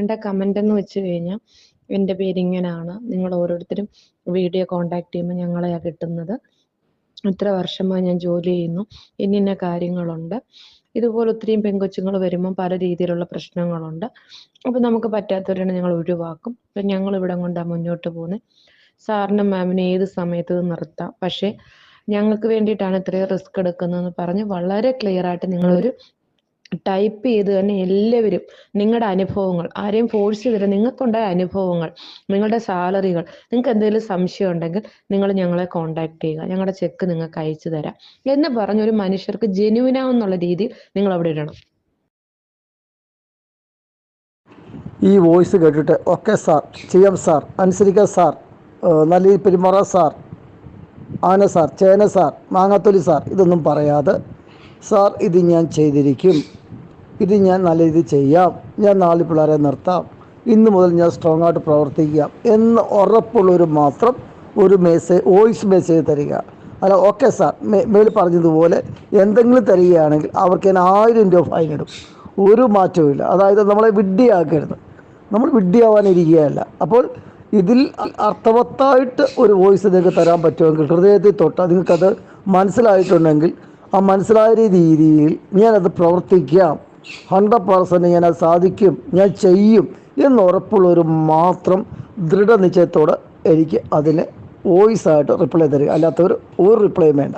എൻ്റെ കമൻ്റ് എന്ന് വെച്ച് കഴിഞ്ഞാൽ എൻ്റെ പേരിങ്ങനെയാണ്, നിങ്ങൾ ഓരോരുത്തരും വീഡിയോ കോൺടാക്ട് ചെയ്യുമ്പോൾ ഞങ്ങളെയാണ് കിട്ടുന്നത്, ഇത്ര വർഷമായി ഞാൻ ജോലി ചെയ്യുന്നു, ഇന്ന കാര്യങ്ങളുണ്ട്, ഇതുപോലെ ഒത്തിരിയും പെൺകൊച്ചുങ്ങൾ വരുമ്പം പല രീതിയിലുള്ള പ്രശ്നങ്ങളുണ്ട്. അപ്പം നമുക്ക് പറ്റാത്തവരാണ് ഞങ്ങൾ ഒഴിവാക്കും. അപ്പം ഞങ്ങൾ ഇവിടെ കൊണ്ടാണ് മുന്നോട്ട് പോകുന്നത്. സാറിനും മാമിനും ഏത് സമയത്ത് ഇത് നിർത്താം, പക്ഷേ ഞങ്ങൾക്ക് വേണ്ടിയിട്ടാണ് ഇത്രയും റിസ്ക് എടുക്കുന്നതെന്ന് പറഞ്ഞ് വളരെ ക്ലിയർ ആയിട്ട് നിങ്ങളൊരു ടൈപ്പ് ചെയ്ത് തന്നെ എല്ലാവരും നിങ്ങളുടെ അനുഭവങ്ങൾ, ആരെയും ഫോഴ്സ് ചെയ്തില്ല, നിങ്ങൾക്കുണ്ടായ അനുഭവങ്ങൾ, നിങ്ങളുടെ സാലറികൾ, നിങ്ങൾക്ക് എന്തെങ്കിലും സംശയം ഉണ്ടെങ്കിൽ നിങ്ങൾ ഞങ്ങളെ കോൺടാക്ട് ചെയ്യുക, ഞങ്ങളുടെ ചെക്ക് നിങ്ങൾക്ക് അയച്ചു തരാം എന്ന് പറഞ്ഞൊരു മനുഷ്യർക്ക് ജെന്യുവിനാവുന്നുള്ള രീതിയിൽ നിങ്ങൾ അവിടെ ഇടണം. ഈ വോയിസ് കേട്ടിട്ട് ഓക്കെ സാർ, ചെയ്യാം സാർ, അനുസരിക്കാം സാർ, നല്ല രീതിയിൽ പെരുമാറാം സാർ, ആന സാർ, ചേന സാർ, മാങ്ങാത്തൊലി സാർ, ഇതൊന്നും പറയാതെ സാർ ഇത് ഞാൻ ചെയ്തിരിക്കും, ഇത് ഞാൻ നല്ല രീതിയിൽ ചെയ്യാം, ഞാൻ 4 പിള്ളേരെ നിർത്താം, ഇന്ന് മുതൽ ഞാൻ സ്ട്രോങ് ആയിട്ട് പ്രവർത്തിക്കാം എന്ന് ഉറപ്പുള്ളവർ മാത്രം ഒരു വോയിസ് മെസ്സേജ് തരിക. അല്ല ഓക്കെ സാർ മേൽ പറഞ്ഞതുപോലെ എന്തെങ്കിലും തരികയാണെങ്കിൽ അവർക്ക് ഞാൻ 1000 രൂപ ഫൈൻ ഇടും. ഒരു മാറ്റവുമില്ല. അതായത് നമ്മളെ വിഡ്ഢിയാക്കരുത്, നമ്മൾ വിഡ്ഢിയാവാനിരിക്കുകയല്ല. അപ്പോൾ ഇതിൽ അർത്ഥവത്തായിട്ട് ഒരു വോയിസ് നിങ്ങൾക്ക് തരാൻ പറ്റുമെങ്കിൽ ഹൃദയത്തിൽ തൊട്ട് നിങ്ങൾക്കത് മനസ്സിലായിട്ടുണ്ടെങ്കിൽ ആ മനസ്സിലായ രീതിയിൽ ഞാനത് പ്രവർത്തിക്കാം, 100% ഞാനത് സാധിക്കും, ഞാൻ ചെയ്യും എന്ന് ഉറപ്പുള്ളവർ മാത്രം ദൃഢനിശ്ചയത്തോടെ എനിക്ക് അതിന് വോയിസായിട്ട് റിപ്ലൈ തരിക. അല്ലാത്തവർ ഒരു റിപ്ലൈയും വേണ്ട.